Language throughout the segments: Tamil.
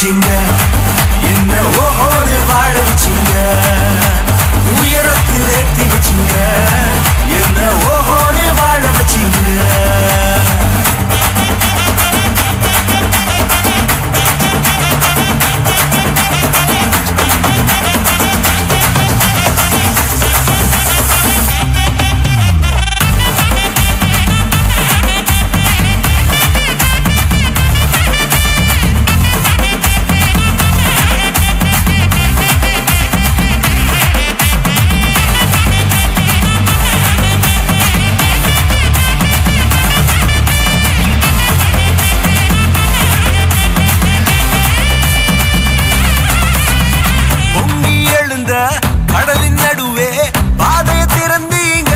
வச்சிங்க என்ன ஓஹோடு வாழ வச்சிங்க உயரத்தில் ஏற்றி வச்சிங்க என்ன ஓஹோடு வாழ வச்சிங்க கடலின் நடுவே பாதையை திறந்தீங்க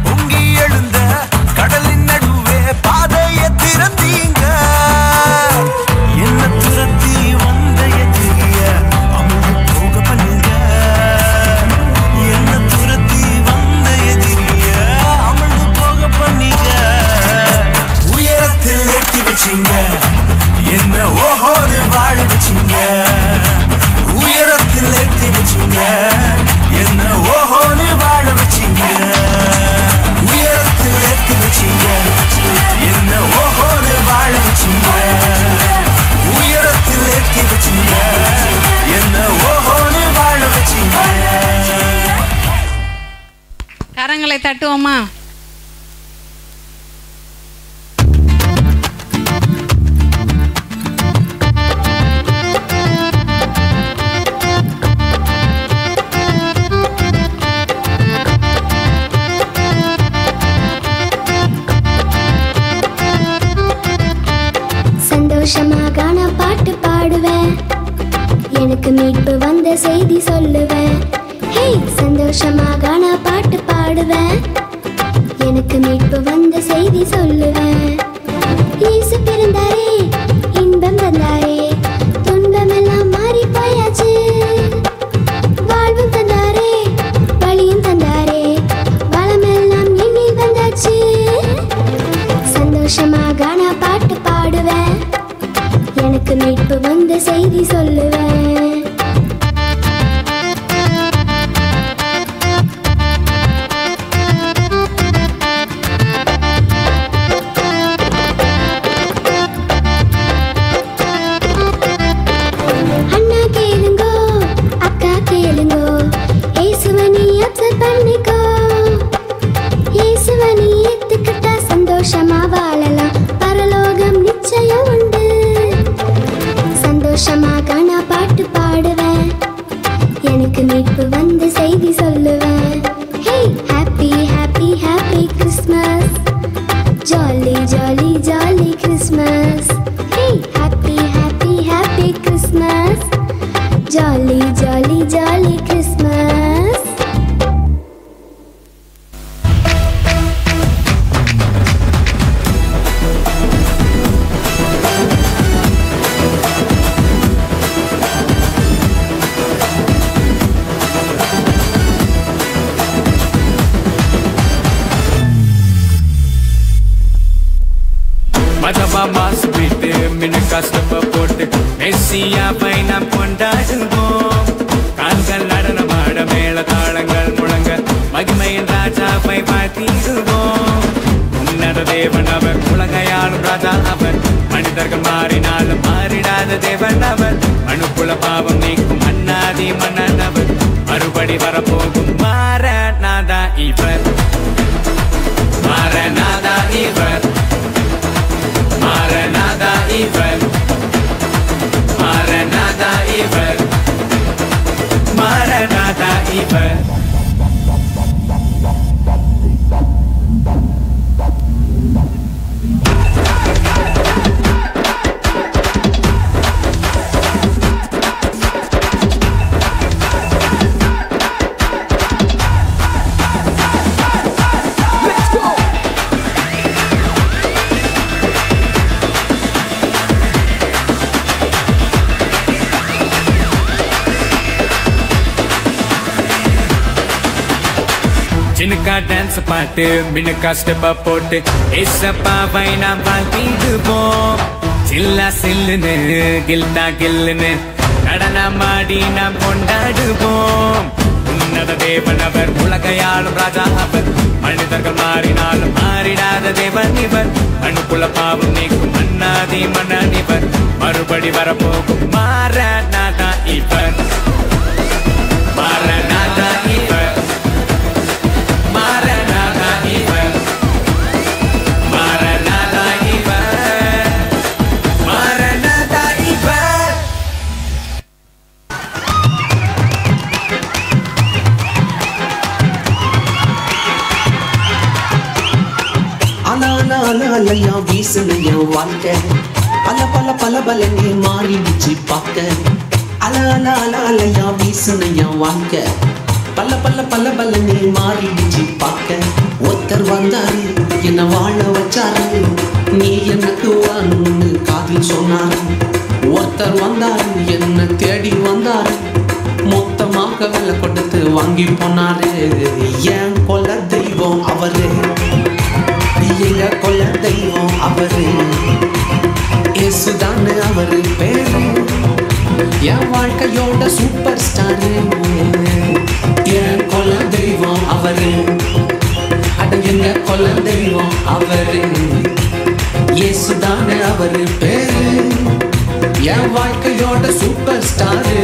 பொங்கி எழுந்த கடலின் நடுவே பாதையை திறந்தீங்க என்ன துரத்தி வந்த எதிரிய அமுது போக பண்ணுங்க என்ன துரத்தி வந்த எதிரிய அமுது போக பண்ணீங்க உயரத்தில் ஏற்றி வச்சிங்க என்ன ஓஹோடு வாழ வச்சிங்க உயரத்தில் ஏற்றி வச்சிங்க என்ன ஓஹோன்னு வாழ வச்சிங்க உயரத்தில் ஏற்றி வச்சிங்க என்ன ஓஹோன்னு வாழ வச்சிங்க உயரத்தில் ஏற்றி வச்சிங்க என்ன ஓஹோன்னு வாழ வச்சிங்க கரங்களை தட்டுவோமா? சந்தோஷமாக நான் பாட்டு பாடுவேன் எனக்கு மீட்பு வந்த செய்தி சொல்லுவேன் ஹே சந்தோஷமாக நான் பாட்டு பாடுவேன் எனக்கு மீட்பு வந்த செய்தி சொல்லுவேன் இயேசு பிறந்தாரே இன்பம் தந்தாரே துன்பம் எல்லாம் மாறி போயாச்சு வாழ்வும் தந்தாரே வழியும் தந்தாரே வளமெல்லாம் எண்ணில் வந்தாச்சு சந்தோஷமாக நான் பாட்டு பாடுவேன் எனக்கு மீட்பு வந்த செய்தி சொல்லுவேன் அண்ணா கேளுங்கோ அக்கா கேளுங்கோ இயேசுவனி அப்செட் பண்ணிக்கோ இயேசுவனி ஏத்துக்கிட்டா சந்தோஷமா வாழலாம் பரலோகம் நிச்சயம் உண்டு சந்தோஷமாக நான் பாட்டு பாடுவேன் எனக்கு மீட்பு வந்த செய்தி சொல்லுவேன் hey happy happy happy Christmas jolly jolly jolly Christmas hey happy happy happy Christmas jolly jolly jolly Christmas மதவா மாசு விட்டு மின்ன கஷ்டப்ப போட்டு மெஸ்ஸியாவை நாம் கொண்டாடுவோம் கால்கள் நடனமாட மேல தாளங்கள் முழங்க மகிமையின் ராஜாவை வாழ்த்திடுவோம் உன்னத தேவன் அவர் உலகையாளும் ராஜா அவர் மனிதர்கள் மாறினாலும் மாறிடாத தேவன் அவர் மனுக்குல பாவம் நீக்கும் அண்ணாதி மன்னன் அவர் மறுபடி வரப்போகும் மாறநாதா இவர் மாறநாதா இவர் Maranatha evil Maranatha evil Maranatha evil சின்னக்கா dance பாட்டு மின்னக்கா ஸ்டெப்ப போட்டு ஏசப்பாவை நாம் வாழ்த்திடுவோம் சில்லா சில்லுன்னு கில்டா கில்லுன்னு நடனமாடி நாம் கொண்டாடுவோம். உன்னத தேவன் அவர், உலகையாளும் ராஜா அவர். மனிதர்கள் மாறினாலும் மாறிடாத தேவன் இவர். அணுக்குள்ள பாவம் நீக்கும் மன்னாதி மன்னன் இவர். மறுபடி வரப்போகும் மாறநாதா இவர். மாறநாதா இவர். மாறநாதா இவர். மாறநாதா இவர். மாறநாதா இவர். அலையா வீசுனையா வாழ்க்கை பல பல பல பலனே மாறிடுச்சு பார்க்க. அலையா வீசுனையா வாழ்க்கை பல பல பல பலனே மாறிடுச்சு பார்க்க. ஒருத்தர் வந்தாரு என்ன வாழ வச்சாரு, நீ எனக்கு வான்னு காதில் சொன்னாரு. ஒருத்தர் வந்தாரு என்ன தேடி வந்தாரு, மொத்தமாக விலை கொடுத்து வாங்கி போனாரு. ஏன் கொல்ல தெய்வம் அவரு, எங்க கொல்ல தெய்வம் அவரு. இயேசுதானே அவரு பேரு, என் வாழ்க்கையோட சூப்பர் ஸ்டாரு. என் கொல்ல தெய்வம் அவரு, அட எங்க கொல்ல தெய்வம் அவரு. இயேசுதானே அவரு பேரு, என் வாழ்க்கையோட சூப்பர் ஸ்டாரு.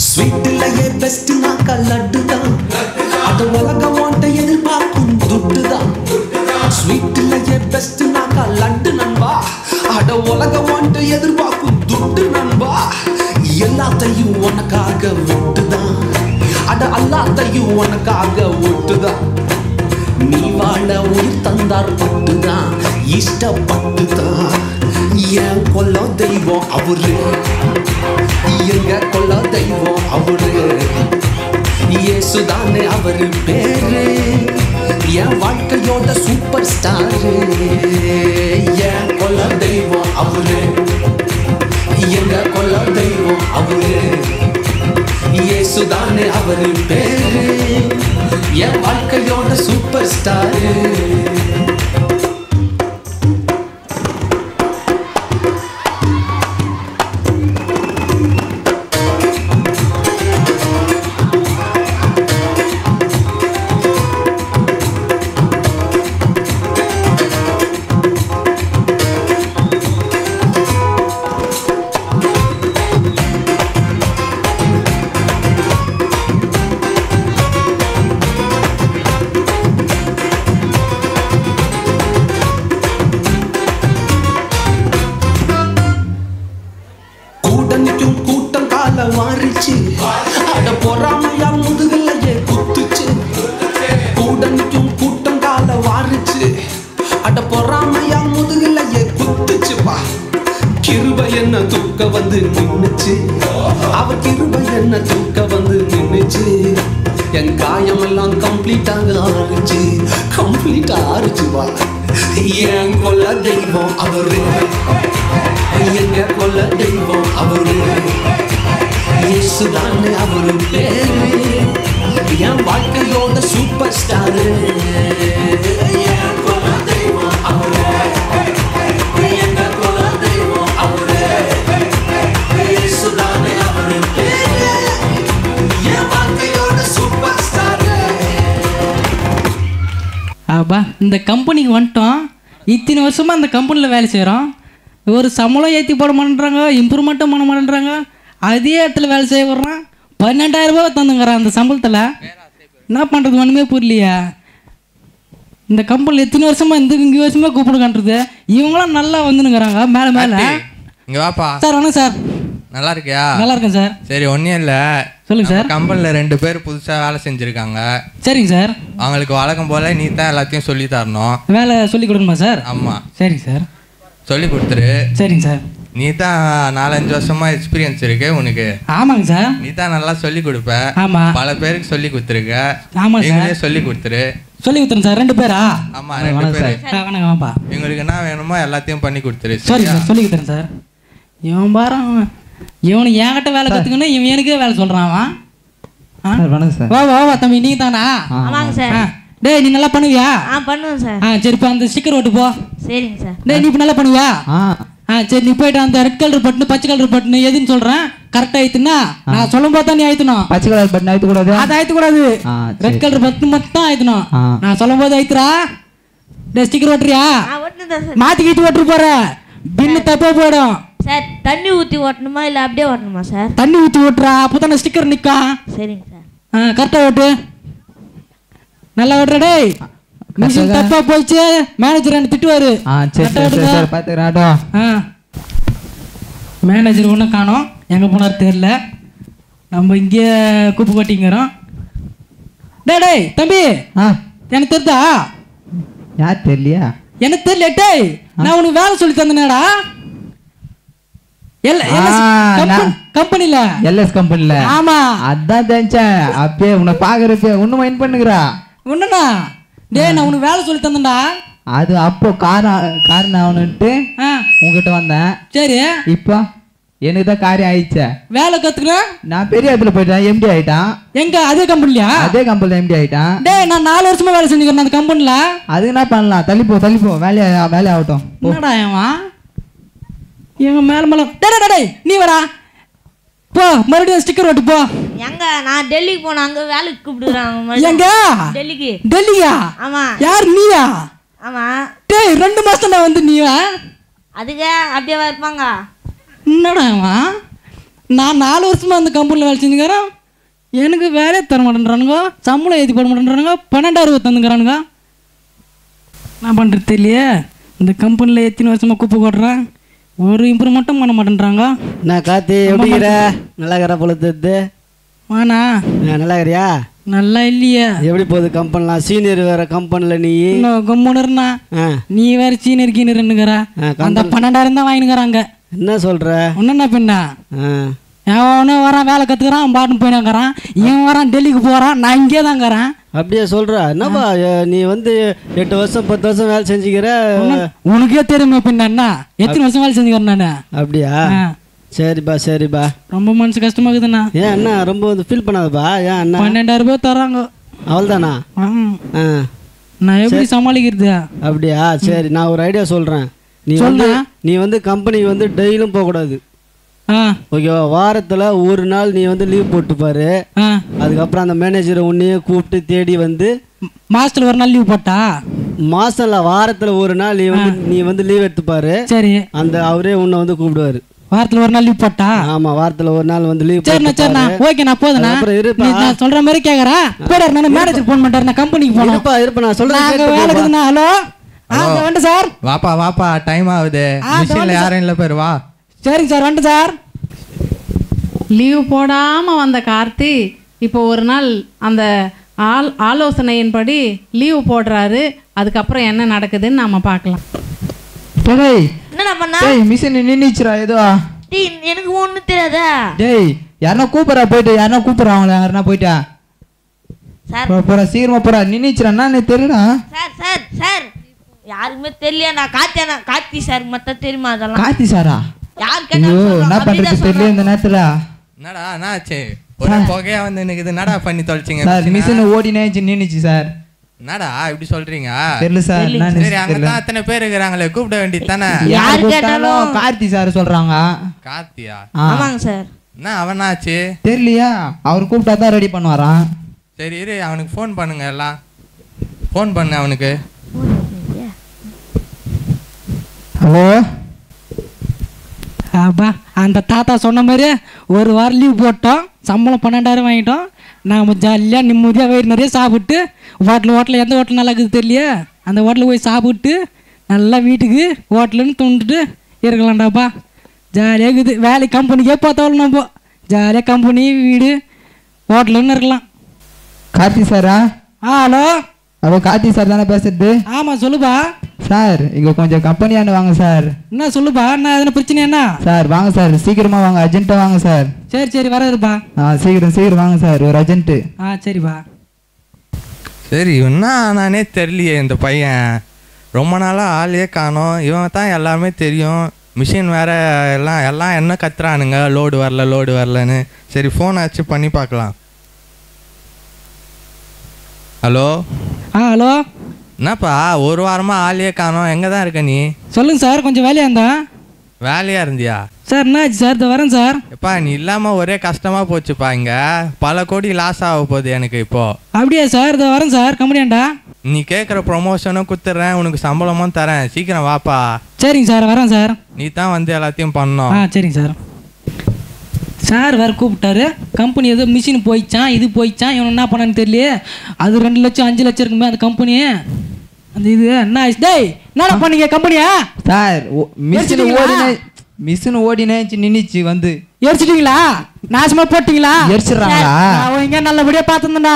ஸ்வீட்லயே பெஸ்ட் நாக்கா லட்டுதான், அது உலகம் ஓட்ட எதிர்பார்க்கும் துட்டுதான். ஸ்வீட்லயே பெஸ்ட் நாக்கா லட்டு நண்பா, அட உலகம் ஓட்ட எதிர்பார்க்கும் துட்டு நண்பா. எல்லாத்தையும் உனக்காக விட்டுதான், அட எல்லாத்தையும் உனக்காக விட்டுதான். நீ வாழ உயிர் தந்தார் பட்டுதான், இஷ்டப்பட்டுதான். என் கொல்ல தெய்வம் அவரு, எங்க கொல்ல தெய்வம் அவரு. இயேசுதானே அவரு பேரு, என் வாழ்க்கையோட சூப்பர் ஸ்டாரு. என் கொல்ல தெய்வம் அவரு, எங்க கொல்ல தெய்வம் அவரு. இயேசுதானே அவரு பேரு, என் வாழ்க்கையோட சூப்பர் ஸ்டாரு. கூட்டம் கால வாரிச்சு, அட பொறாமையா முதுகலையே குத்துச்சு. கூடனுக்கும் கூட்டம் கால வாரிச்சு, அட பொறாமையா முதுகலையே குத்துச்சுப்பா. கிருபை என்ன தூக்க வந்து நின்னுச்சு, அவ கிருபை என்ன தூக்க வந்து நின்னுச்சு. என் காயமெல்லாம் கம்ப்ளீட்டாக ஆறுச்சு, கம்ப்ளீட்டா ஆறுச்சுப்பா. என் கொல்ல தெய்வம் அவரு, எங்க கொல்ல தெய்வம் அவரு. இயேசுதானே அவரு பேரு, என் வாழ்க்கையோட சூப்பர் ஸ்டாரு. என் கொல்ல தெய்வம் அவரு, எங்க கொல்ல தெய்வம் அவரு. இயேசுதானே அவரு பேரு, என் வாழ்க்கையோட சூப்பர் ஸ்டாரு. அப்பா இந்த கம்பெனிக்கு வந்துட்டோம், இத்தனை வருஷமாக அந்த கம்பெனியில் வேலை செய்கிறோம். ஒரு சம்பளம் ஏற்றி போட மாட்டேன்றாங்க, இம்ப்ரூவ்மெண்ட்டும் பண்ண மாட்டேன்றாங்க. அதே இடத்துல வேலை செய்ய வர்றான், 12,000 ரூபாய் தந்துங்கிறான் அந்த சம்பளத்தில். என்ன பண்ணுறது ஒன்றுமே புரியலையா? இந்த கம்பெனியில் எத்தனை வருஷமாக இங்கே வருஷமாக கூப்பிடுங்கன்றது. இவங்களாம் நல்லா வந்துனுங்கிறாங்க மேலே மேலே. இங்கே வாப்பா சார். வணக்கம் சார். நல்லா இருக்கியா? நல்லா இருக்கேன் சார். சரி, ஒன்றும் இல்லை, சொல்லுங்கள் சார். கம்பெனியில் 2 பேர் புதுசாக வேலை செஞ்சுருக்காங்க. சரிங்க சார். அவங்களுக்கு வழக்கம் போல் நீ தான் எல்லாத்தையும் சொல்லி தரணும். வேலை சொல்லி கொடுக்கணுமா சார்? ஆமாம். சரிங்க சார், சொல்லி கொடுத்துரு. சரிங்க சார். நீ தான் 4-5 வருஷமா எக்ஸ்பீரியன்ஸ் இருக்கு உனக்கு. ஆமாங்க சார். நீ தான் நல்லா சொல்லி கொடுப்ப. ஆமா. பல பேருக்கு சொல்லி கொடுத்துருக்க. ஆமா சார். நீங்களே சொல்லி கொடுத்துரு. சொல்லி கொடுத்துருங்க சார். 2 பேரா? ஆமா 2 பேர். வணக்கம் வாப்பா. உங்களுக்கு என்ன வேணுமோ எல்லாத்தையும் பண்ணி கொடுத்துரு. சரி சார் சொல்லி கொடுத்துறேன் சார். இவன் பாரு இவனுக்கு என்கிட்ட வேலை கற்றுக்கணும், இவன் எனக்கே வேலை சொல்கிறான் அவன். வணக்கம் சார். வா வா வா தம்பி, நீ தானா? ஆமாங்க சார். டேய் நீ நல்லா பண்ணுவியா? பண்ணுவேன் சார். சரி இப்போ அந்த ஸ்டிக்கர் ஓட்டு போ. சரிங்க சார். டேய் நீ இப்போ நல்லா பண்ணுவியா? சரி நீ போயிட்டு அந்த ரெட் கலர் பட்டன் பச்சை கலர் பட்டன் எதுன்னு சொல்கிறேன் கரெக்டாக ஆயிடுத்துனா நான் சொல்லும் போது தான் நீ ஆயித்தணும். பச்சை கலர் பட்டன் ஆயிடக்கூடாது. அது ஆயிடக்கூடாது. ரெட் கலர் பட்டன் மட்டும் ஆயித்தணும். நான் சொல்லும் போது ஆயித்துறா. டேய் ஸ்டிக்கர் ஓட்டுறியா? மாற்றிக்கிட்டு ஓட்டு போற பின்னு தப்பா போயிடும். சார் தண்ணி ஊற்றி ஓட்டணுமா இல்லை அப்படியே ஓட்டணுமா சார்? தண்ணி ஊற்றி ஓட்டுறா, அப்போ தானே ஸ்டிக்கர் நிற்கும். சரிங்க சார். கரெக்டாக ஓட்டு, நல்லா ஓட்டுற. டேய் மிஷின் தப்பா போயிடுச்சு, மேனேஜர் என்ன திட்டுவாரு. மேனேஜர் ஒன்றும் காணோம், எங்கே போனார் தெரியல. நம்ம இங்கே குப்பை கொட்டிங்கிறோம். டேய் தம்பி எனக்கு தெரியுதா? யார் தெரியலையா? எனக்கு தெரியல. டேய் நான் உனக்கு வேலை சொல்லி தந்தேனேடா கம்பெனில. எல்எஸ் கம்பெனில? ஆமா அதான் தெரிஞ்சேன். அப்பயே உன்னை பாக்குறப்ப ஒன்னும் மைண்ட் பண்ணுகிறா ஒண்ணுண்ணா. டேய் நான் உனக்கு வேலை சொல்லி தந்தேன்டா. அது அப்போ காரணம் ஆகணுன்ட்டு உங்ககிட்ட வந்தேன். சரி இப்போ எனக்கு தான் காரியம் ஆயிடுச்சே. வேலை கத்துக்கிறேன் நான் பெரிய இடத்துல போயிட்டேன், எம்டி ஆயிட்டான். எங்க? அதே கம்பெனிலயா? அதே கம்பெனில எம்டி ஆயிட்டான். டேய் நான் 4 வருஷமா வேலை செஞ்சுக்கிறேன் அந்த கம்பெனில. அதுக்கு என்ன பண்ணலாம்? தள்ளிப்போ வேலை ஆகட்டும். என்னடா ஏவன் இவன் மேல மேல. டேய் நீ வரா போ, மறுபடியும் ஸ்டிக்கர் ஓட்டு போ. எங்க? நான் டெல்லிக்கு போனேன், அங்க வேலைக்கு கூப்பிடுறாங்க. எங்க? டெல்லிக்கு. டெல்லியா? ஆமா. யார் நீயா? ஆமா. டேய் 2 மாசம் நான் வந்து நீயா? அதுக்கு அப்படியே இருப்பாங்க. என்னடா நான் 4 வருஷமா அந்த கம்பெனியில் வேலை செஞ்சுக்கிறேன், எனக்கு வேலையை தர மாட்டேன்றானுங்க, சம்பளம் ஏற்றி போட மாட்டேன்றானுங்க, 12,000 தந்துக்கிறானுங்க. நான் பண்ணுறது தெரியலையே. இந்த கம்பெனியில் எத்தனை வருஷமாக குப்பை போடுறேன், ஒரு இம்ப்ரூவ்மெண்ட்டும் பண்ண மாட்டேன்றாங்க. நான் கார்த்தி எப்படிங்கிற? நல்லா இருக்கிற பொழுது வாண்ணா. நல்லா இருக்கிறியா? நல்லா இல்லையா? எப்படி போகுது கம்பெனிலாம்? சீனியர் வேற கம்பெனியில் நீ கம்முனர்னா, நீ வேற சீனியர் கீனியர்னுங்கிற. அந்த 12,000 தான் வாங்கினுங்கிறாங்க. என்ன சொல்ற? ஒன்றுண்ணா பின்னா எவனும் வரான் வேலை கற்றுக்கிறான், பாட்டுன்னு போயினாங்கிறான். இவன் வரான் டெல்லிக்கு போகிறான், நான் இங்கே தாங்கிறேன். அப்படியே சொல்ற? என்னப்பா நீ வந்து 8 வருஷம் 10 வருஷம் வேலை செஞ்சுக்கிற, உனக்கே தெரியுமா பின்ன என்ன எத்தனை வருஷம் வேலை செஞ்சுக்கிறேன் நான். அப்படியா? சரிப்பா ரொம்ப மனசு கஷ்டமா இருக்குதுண்ணா. ஏன் அண்ணா ரொம்ப வந்து ஃபீல் பண்ணாதப்பா. ஏன் அண்ணா 12,000 தராங்க. அவள்தானா? நான் எப்படி சமாளிக்கிறது? அப்படியா? சரி நான் ஒரு ஐடியா சொல்கிறேன். நீ வந்து கம்பெனிக்கு வந்து டெய்லியும் போகக்கூடாது, ஓகேவா? வாரத்தில் ஒரு நாள் நீ வந்து லீவ் போட்டுப்பாரு. அதுக்கப்புறம் அந்த மேனேஜரை உன்னையே கூப்பிட்டு தேடி வந்து மாசத்துல ஒரு நாள் லீவ் போட்டா? மாசம்ல வாரத்தில் ஒரு நாள் நீ வந்து லீவ் எடுத்துப்பாரு. சரி. அந்த அவரே உன்னை வந்து கூப்பிடுவாரு. வாரத்துல ஒரு நாள் லீவ் போட்டா? ஆமா வாரத்துல ஒரு நாள் வந்து லீவ். சரிண்ணா ஓகே நான் போதுண்ணா. நான் சொல்ற மாதிரி கேக்குறேன். போறாரு, நான் மேனேஜர் போன் பண்றாரு, நான் கம்பெனிக்கு போறேன். இருப்பா நான் சொல்றேன். வேலை இருக்குதுண்ணா. ஹலோ வந்து சார் வாப்பா டைம் ஆகுது. மிஷின்ல யாரும் இல்லை பேர் வா. சரிங்க சார் வந்துட்டு சார். லீவ் போடாமல் வந்த கார்த்தி இப்போ ஒரு நாள் அந்த ஆலோசனையின்படி லீவ் போடுறாரு. அதுக்கப்புறம் என்ன நடக்குதுன்னு நாம பார்க்கலாம். என்னடா பண்ணா? மிஷின் நின்னுச்சுடா ஏதோ. எனக்கு ஒன்றும் தெரியாதா? டேய் யாரா கூப்பிட்றா, போயிட்டு யாரா கூப்பிட்றாங்களா? யாருன்னா போயிட்டா போறா, சீக்கிரமா போறா. நின்னுச்சுடா என்ன தெரியுடா? சார் யாருக்குமே தெரியல. நான் கார்த்தி சார் மட்டும் தெரியுமா? அதெல்லாம் கார்த்தி சாரா? யார் கேட்டாலும் என்ன பண்றது தெரியல இந்த நேரத்துல. என்னடா என்னாச்சு? ஒரு புகையா வந்து எனக்கு என்னடா பண்ணி தொலைச்சிங்க? சார் மிஷின் ஓடினே நின்னுச்சு சார். என்னடா இப்படி சொல்றீங்க? தெரியல சார். சரி அங்கதான் அத்தனை பேர் இருக்கிறாங்களே, கூப்பிட வேண்டியது தானே. யார் கேட்டாலும் கார்த்தி சார் சொல்றாங்க. கார்த்தியா? ஆமாங்க சார். என்ன அவனாச்சு தெரியலையா? அவர் கூப்பிட்டா தான் ரெடி பண்ணுவாராம். சரி இரு, அவனுக்கு ஃபோன் பண்ணுங்க. எல்லாம் ஃபோன் பண்ணு அவனுக்கு. ஹலோ அப்பா அந்த தாத்தா சொன்ன மாதிரி ஒரு வாரம் லீவ் போட்டோம், சம்பளம் 12,000 வாங்கிட்டோம். நாம் ஜாலியாக நிம்மதியாக வயிறு நிறைய சாப்பிட்டு ஹோட்டலில் எந்த ஹோட்டல் நல்லா இருக்குது தெரியலையே, அந்த ஹோட்டலில் போய் சாப்பிட்டு நல்லா வீட்டுக்கு ஹோட்டலுன்னு தூண்டுட்டு இருக்கலாம்டாப்பா. ஜாலியாக இருக்குது. வேலை கம்பெனிக்கே பார்த்தாலும் நம்ம ஜாலியாக கம்பெனி வீடு ஹோட்டலுன்னு இருக்கலாம். கார்த்தி சாரா? ஹலோ கார்த்தி சார் தானே பேசுறது? ஆமாம் சொல்லுப்பா. சார் இங்கே கொஞ்சம் கம்பெனியாண்டு வாங்க சார். என்ன சொல்லுப்பா, என்ன எதுனா பிரச்சனை என்ன? சார் வாங்க சார், சீக்கிரமா வாங்க, அர்ஜென்ட்டாக வாங்க சார். சரி சரி வரதுப்பா. சீக்கிரம் வாங்க சார், ஒரு அர்ஜென்ட்டு. சரிப்பா. சரி என்ன நானே தெரியலையே, இந்த பையன் ரொம்ப நாளாக ஆளையே காணோம். இவன் தான் எல்லாமே தெரியும், மிஷின் வேறு எல்லாம் என்ன கத்துறானுங்க, லோடு வரலன்னு. சரி ஃபோன் ஆச்சு பண்ணி பார்க்கலாம். ஹலோ ஹலோ, என்னப்பா ஒரு வாரமாக ஆளையே காணோம், எங்கே தான் இருக்க நீ? சொல்லுங்க சார், கொஞ்சம் வேலையாக இருந்தேன். வேலையாக இருந்தியா? சார் என்னாச்சு சார்? இதை வரேன் சார். எப்பா நீ இல்லாமல் ஒரே கஷ்டமாக போச்சுப்பா, இங்கே பல கோடி லாஸ் ஆக போகுது எனக்கு இப்போது. அப்படியா சார்? இதை வரேன் சார், கம்பெனியாண்டா. நீ கேட்குற ப்ரொமோஷனும் கொடுத்துட்றேன், உனக்கு சம்பளமும் தரேன், சீக்கிரம் வாப்பா. சரிங்க சார், வரேன் சார். நீ தான் வந்து எல்லாத்தையும் பண்ணோம். சரிங்க சார். சார் வேறு கூப்பிட்டாரு, கம்பெனி ஏதோ மிஷின் போயிடுச்சான், இது போயிடுச்சான், இவன் என்ன பண்ணான்னு தெரியலையே. அது 2 லட்சம் 5 லட்சம் இருக்குமே அந்த கம்பெனி. அந்த இது என்ன ஆச்சு? டேய் என்னடா பண்ணீங்க கம்பெனியா? சார் மிஷின் ஓடினே நின்றுச்சு, வந்து எரிச்சிட்டீங்களா? நாசமா போட்டீங்களா? எரிச்சிடறாங்களா? இங்க நல்லபடியா பாத்துந்தா.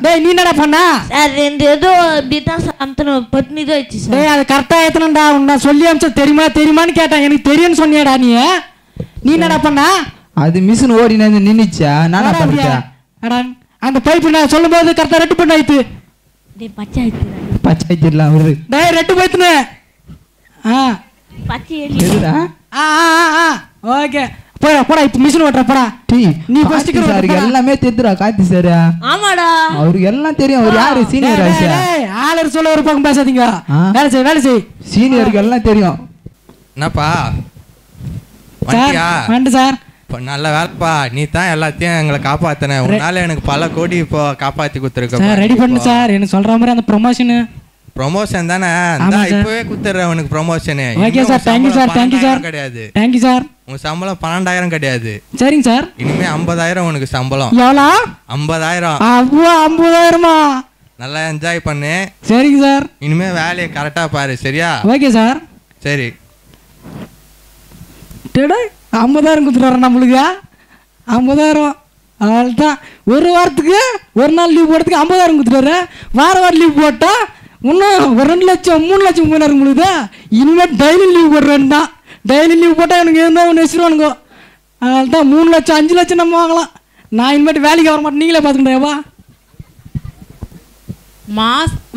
டேய் நீ என்னடா பண்ண? சார் ஏதோ இப்படிதான் அம்தன பட்னி தான் ஆயிடுச்சு சார். டேய் அது கரெக்டா ஏத்தனடா, நான் சொல்லி அம்ச்ச தெரியுமான்னு கேட்டேன். எனக்கு தெரியும்னு சொன்னியாடா நீ. நீ என்னடா பண்ண? அது மிஷின் ஓடினே நின்றுச்சா, நானா பண்ணிட்டேன். அடா அந்த பைப்பு நான் சொல்லும்போது கரெக்டா ரெட்டு பண்ண ஆயிட்டு. டேய் பச்சை ஆயிட்டுலாம் வருது. டேய் ரெட்டு போய்த்துனே. பச்சை எதுடா? ஓகே போடா இப்போ மிஷின் ஓட்டுற போடா. நீ ஃபர்ஸ்ட் சார் எல்லாமே தெரியுதுடா கார்த்தி சார். ஆமாடா அவருக்கு எல்லாம் தெரியும். அவர் யாரு? சீனியர் ஆச்சா? ஆளர் சொல்ல ஒரு பக்கம் பேசாதீங்க. வேலை செய். சீனியருக்கு எல்லாம் தெரியும். என்னப்பா வண்டியா? வந்து சார் நல்ல வேலைப்பா, நீ தான் எல்லாத்தையும் எங்களை காப்பாத்தின. உன்னால எனக்கு பல கோடி இப்போ காப்பாத்தி கொடுத்துருக்க. சார் ரெடி பண்ணு சார், எனக்கு சொல்ற மாதிரி அந்த ப்ரொமோஷன் தானே இப்பவே குத்துறேன் உனக்கு promotion. Okay sir, thank you sir. கிடையாது, தேங்க்யூ சார். உன் சம்பளம் 12,000 கிடையாது. சரிங்க சார். இனிமே 50,000 உனக்கு சம்பளம். எவ்வளோ? 50,000. அவ்வளோ 50,000மா? நல்லா என்ஜாய் பண்ணு. சரிங்க சார். இனிமே வேலையை கரெக்டா பாரு, சரியா? Okay sir. சரி. டேடா 50,000 கொடுத்துட்டாரு நம்மளுக்கு. 50,000 அவ்வளோதான். ஒரு வாரத்துக்கு ஒரு நாள் லீவ் போடுறதுக்கு 50,000 கொடுத்துட்டாரு. வாரம் லீவ் போட்டா இன்னும் 2 லட்சம் 3 லட்சம் போனாரு உங்களுக்கு. இனிமேல் டெய்லி லீவ் போடுறேன் தான். டெய்லி லீவ் போட்டால் எனக்கு இருந்தால் ஒன்று வச்சுருவானுங்க. அதுதான் 3 லட்சம் 5 லட்சம் நம்ம வாங்கலாம். நான் இனிமேட்டு வேலைக்கு வர மாட்டேன், நீங்களே பார்த்துக்கிட்டேவா?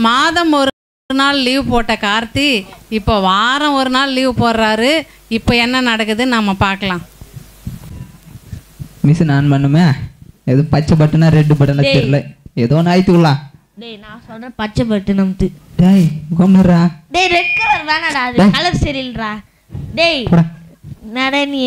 மாதம் ஒரு நாள் லீவ் போட்ட கார்த்தி இப்போ வாரம் ஒரு நாள் லீவ் போடுறாரு. இப்போ என்ன நடக்குதுன்னு நம்ம பார்க்கலாம். மிஷின் ஆன் பண்ணுமே, எது பச்சை பட்டனா ரெட் பட்டனா தெரியல, ஏதோ ஒன்று ஆயிட்டுக்கலாம். டேய் நான் சொல்றேன் பச்சை பட்டன் நமக்கு. டேய் கம்னரா. டேய் ரெட் கலர் வேணாடா, அது கலர் சரியில்லைடா. டேய் நட நீ.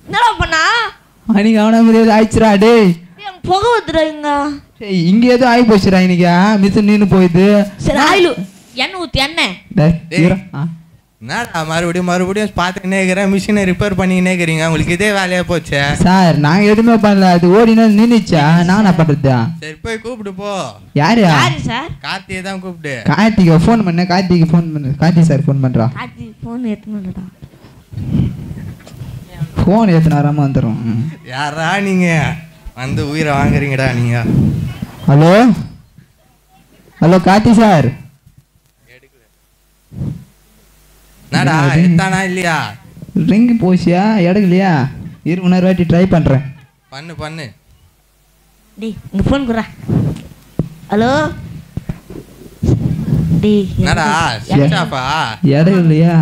என்னடா பண்ணா? அன்னைக்கு அவன மாதிரி ஆயிடுச்சுடா. டேய் புகை வந்துடுங்க. இங்க ஏதோ ஆகி போச்சுடா இன்னைக்கு. மிஷின் நின்று போயிது. சரி ஆயிலு எண்ணெய் ஊற்றி எண்ணெய். என்னடா மறுபடியும் பார்த்துக்கினே இருக்கிறேன், மிஷினை ரிப்பேர் பண்ணிக்கினே இருக்கிறீங்க. உங்களுக்கு இதே வேலையா போச்சு சார். நாங்க எதுவுமே பண்ணல, அது ஓடினா நின்றுச்சா, நான் என்ன பண்றது? சரி போய் கூப்பிட்டு போ. யாரு சார்? கார்த்தியை தான் கூப்பிட்டு. கார்த்திகை ஃபோன் பண்ண. கார்த்திகை ஃபோன் பண்ணு. கார்த்தி சார் ஃபோன் பண்றா. கார்த்தி ஃபோன் ஏத்துனடா. ஃபோன் ஏத்துனாராம வந்துரும். யாரா நீங்க வந்து உயிரை வாங்குறீங்கடா நீங்க? Hello hello Karthi sir. என்னடா எடுத்தானா இல்லையா? ரிங்கு போச்சியா எடுக்கலையா? 20 வாட்டி ட்ரை பண்றேன். பண்ணு. டேய் இங்க ஃபோன் குறா. ஹலோ டேய் என்னடா ஸ்விட்ச் ஆஃபா? எடுக்கலையா?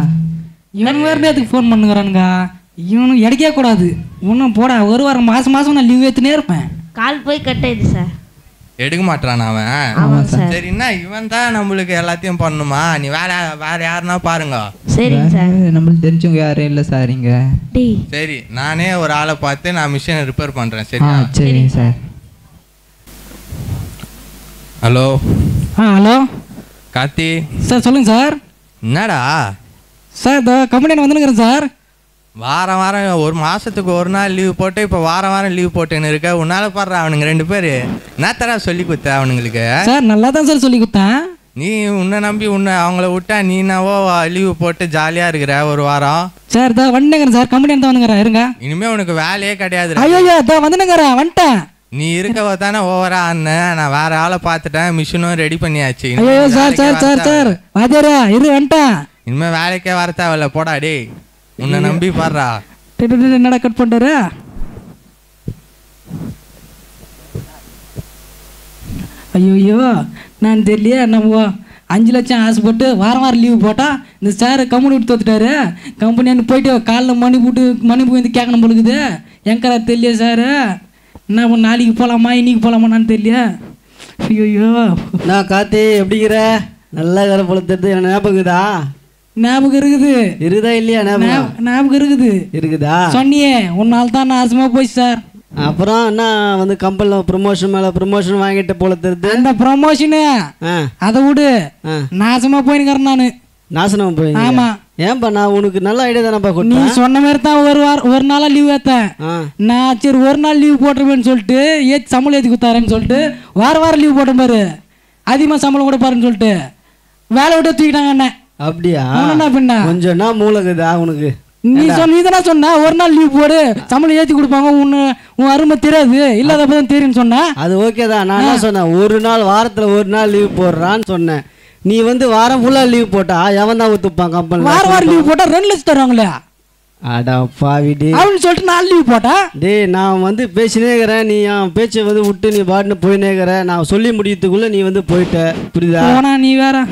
இவன் வேறு நேரத்துக்கு ஃபோன் பண்ணுங்கிறானுங்க. இவனு எடுக்கவே கூடாது. இன்னும் போடா, ஒரு வாரம் மாதம் நான் லீவ் ஏற்றுனே இருப்பேன். கால் போய் கட் ஆயிடுது சார். எடுக்க மாட்டான் அவன். ஆமாம் சார். சரி என்ன இவன் தான் நம்மளுக்கு எல்லாத்தையும் பண்ணுமா? நீ வேற யாருன்னா பாருங்க. சரிங்க சார். நம்மளுக்கு தெரிஞ்சவங்க யாரும் இல்லை சார் இங்க. சரி நானே ஒரு ஆளை பார்த்து நான் மிஷினை ரிப்பேர் பண்றேன். சரியா? சரிங்க sir. Hello hello Karthi sir. சொல்லுங்க சார். என்னடா சார் இந்த கம்பெனி வந்துனுங்கிறேன் சார். வாரம் ஒரு மாசத்துக்கு ஒரு நாள் லீவ் போட்டு இப்போ வாரம் லீவ் போட்டுன்னு இருக்க. உன்னால பாடுற அவனுங்க 2 பேர் என்னத்தடா சொல்லி கொடுத்த அவனுங்களுக்கு? சார் நல்லா தான் சார் சொல்லி கொடுத்தேன். நீ உன்னை நம்பி அவங்கள விட்டா நீனாவோ லீவு போட்டு ஜாலியாக இருக்கிற ஒரு வாரம். சார் தான் வந்துங்கிறேன் சார், கம்பெனி தான் வந்துங்கிறேன் இருங்க. இனிமே உனக்கு வேலையே கிடையாது. ஐயோ தான் வந்துங்கிறேன் வந்துட்டேன். நீ இருக்கவ தானே ஓவரா அண்ணன், நான் வேற ஆளை பார்த்துட்டேன், மிஷினும் ரெடி பண்ணியாச்சு. ஐயோ சார் சார் சார் சார் வாத்தியாரா இரு வந்துட்டேன். இனிமே வேலைக்கே வர தேவையில்ல, போடா டே. உன்னை நம்பி பாடுறா. என்னடா கட் பண்ணுற? ஐயோ நான் தெரியலையே, நம்ம 5 லட்சம் ஆசைப்பட்டு வாரம் லீவு போட்டால் இந்த சார் கம்பெனி விட்டு தோத்துட்டாரு. கம்பெனி போயிட்டு காலைல மணி போய் வந்து கேட்கணும் பொழுது எங்கரா தெரியலையே சார். என்ன பண்ண, நாளைக்கு போகலாமா இன்னைக்கு போகலாமான்னு தெரியல. ஐயோ நான் கார்த்தி எப்படிங்கிற? நல்லா வேலை போல தெரியுது. என்ன ஞாபகம்தா? ஞாபகம் இருக்குதா இல்லையா? ஞாபகம் இருக்குதா? சொன்னியே ஒரு நாள் தான் நாசமாக போச்சு சார். அப்புறம் என்ன வந்து கம்பெனியில் ப்ரொமோஷன் மேலே ப்ரொமோஷன் வாங்கிட்டு போல தெரியுது. அந்த ப்ரொமோஷனு அதை விடு, நாசமாக போயிருக்கிறேன் நான். நாசனமா போய்? ஆமா. ஏன்பா நான் உனக்கு நல்ல ஐடியா தானப்பா கொடுத்தேன். நீ சொன்ன மாதிரி தான் ஒரு நாளா லீவ் ஏற்றேன் நான். சரி ஒரு நாள் லீவ் போட்டுருவேன்னு சொல்லிட்டு சம்பளம் ஏற்றி கொடுத்தாருன்னு சொல்லிட்டு வாரம் லீவ் போட்டேன் பாரு. அதிகமாக சம்பளம் கூட பாருன்னு சொல்லிட்டு வேலை விட்டு தூக்கிட்டாங்க என்ன. அப்படியா? பின்ன கொஞ்சம் என்ன மூலகுதா உனக்கு? நீ தானே சொன்ன ஒரு நாள் லீவ் போடு சம்பளம் ஏற்றி கொடுப்பாங்க, உன் அருமை தெரியாது இல்லாதப்பதான் தெரியும்னு சொன்னேன். அது ஓகே தான். நான் என்ன சொன்னேன், ஒரு நாள் வாரத்தில் ஒரு நாள் லீவ் போடுறான்னு சொன்னேன். நீ வந்து வாரம் ஃபுல்லாக லீவ் போட்டா எவன் தான் ஒத்துப்பான் கம்பெனி? வாரம் லீவ் போட்டா 2 லட்சம் தருவாங்களே. அடா பாவிடி அவனு சொல்லிட்டு 4 லீவ் போட்டா. டேய் நான் வந்து பேசினே இருக்கிறேன், நீ என் பேச்சை வந்து விட்டு நீ பாட்டுன்னு போயினே இருக்கிற. நான் சொல்லி முடியத்துக்குள்ளே நீ வந்து போயிட்ட, புரியுதா? நீ வேற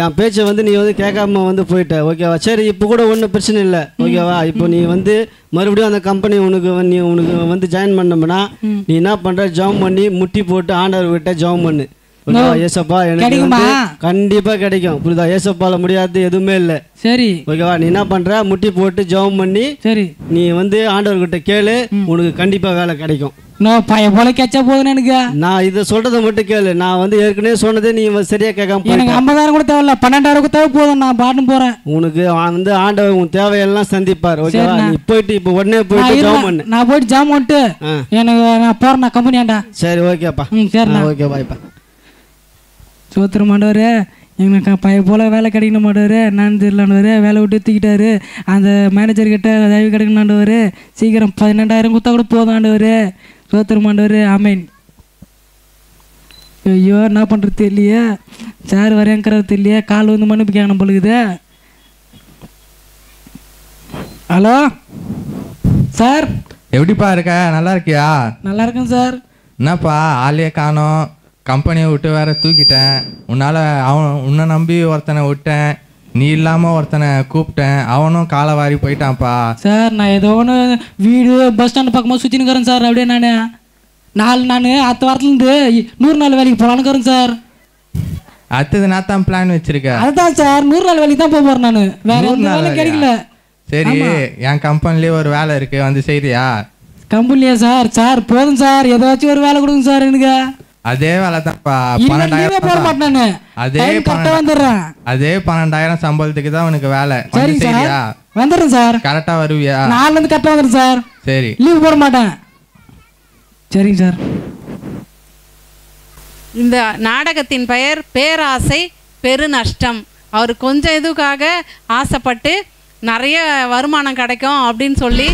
என் பேச்சை வந்து நீ வந்து கேட்காம வந்து போயிட்ட, ஓகேவா? சரி இப்போ கூட ஒன்றும் பிரச்சனை இல்லை, ஓகேவா? இப்போ நீ வந்து மறுபடியும் அந்த கம்பெனி உனக்கு வந்து ஜாயின் பண்ணோம்னா நீ என்ன பண்ணுற, ஜாம் பண்ணி முட்டி போட்டு ஆண்டவர் விட்ட ஜாம் பண்ணு. ஏசப்பா எனக்கு கண்டிப்பா கிடைக்கும், புரியுதா? ஏசப்பால முடியாது எதுவுமே இல்லை. சரி ஓகேவா? நீ என்ன பண்ற, முட்டி போட்டு ஜெபம் பண்ணி சரி நீ வந்து ஆண்டவர்கிட்ட கேளு, உனக்கு கண்டிப்பா வேலை கிடைக்கும். போல கேட்சா போதும் எனக்கு. நான் இதை சொல்றதை மட்டும் கேளு. நான் வந்து ஏற்கனவே சொன்னதே நீ சரியா கேட்காம எனக்கு 50,000 கூட தேவையில்ல, 12,000 கூட தேவை போதும், நான் பாட்டு போறேன். உனக்கு வந்து ஆண்டவர் உன் தேவையெல்லாம் சந்திப்பார், ஓகேவா? நீ போயிட்டு இப்போ உடனே போயிட்டு ஜெபம் பண்ணு. நான் போயிட்டு ஜெபம் பண்ணிட்டு எனக்கு நான் போறேன், நான் கம்பெனியாண்டா. சரி ஓகேப்பா. சரி ஓகே பாய்ப்பா. சோத்திர மாட்டவரே, எங்களுக்கு பைய போல் வேலை கிடைக்கணும் மாட்டவர். நான் தெரியலாண்டவர் வேலை விட்டு தூக்கிட்டாரு. அந்த மேனேஜர்கிட்ட தயவு கிடைக்கணுண்டவர். சீக்கிரம் 12,000 கொடுத்தா கூட போதும் ஆண்டவர். சோத்திர மாண்டவர். ஆமீன். ஐயோ என்ன பண்ணுறது தெரியலையே, சார் வரையங்கிறது தெரியலையே, கால் வந்து மன்னிப்பு கேட்கணும் பொழுது. ஹலோ சார், எப்படிப்பா இருக்க? நல்லா இருக்கியா? நல்லா இருக்கேன் சார். என்னப்பா ஆளையே காணோம், கம்பெனியை விட்டு வேற தூக்கிட்டேன். உன்னை நம்பி ஒருத்தனை விட்டேன், நீ இல்லாமல் ஒருத்தனை கூப்பிட்டேன், அவனும் காலை வாரி போயிட்டான்ப்பா. சார் நான் ஏதோ ஒன்று வீடு பஸ் ஸ்டாண்டு பக்கமாக சுற்றினுக்கிறேன் சார். அப்படியே நான் அடுத்த வாரத்துலேருந்து 100 நாள் வேலைக்கு போகலான்னுக்கிறேன் சார். அடுத்தது நான் தான் பிளான் வச்சிருக்கேன். அதுதான் சார் 100 நாள் வேலைக்கு தான் போக போகிறேன் நான். வேற எந்த வேலை கிடைக்கல. சரி என் கம்பெனிலேயே ஒரு வேலை இருக்கு, வந்து செய்றியா? கம்பெனியா சார்? சார் போதும் சார், ஏதாச்சும் ஒரு வேலை கொடுங்க சார் எனக்கு. அதே வேலை தான்ப்பா, 12,000 போட மாட்டேன். அதே 12,000 சம்பளத்துக்கு தான் உனக்கு வேலை. சரி சரியா? வந்துடுறேன் சார். கரெக்டா வருவியா? நாளிலிருந்து கரெக்டாக வந்துடுறேன் சார். சரி, லீவ் போட மாட்டேன். சரிங்க சார். இந்த நாடகத்தின் பெயர் பேராசை பெருநஷ்டம். அவர் கொஞ்சம் இதுக்காக ஆசைப்பட்டு நிறைய வருமானம் கிடைக்கும் அப்படின்னு சொல்லி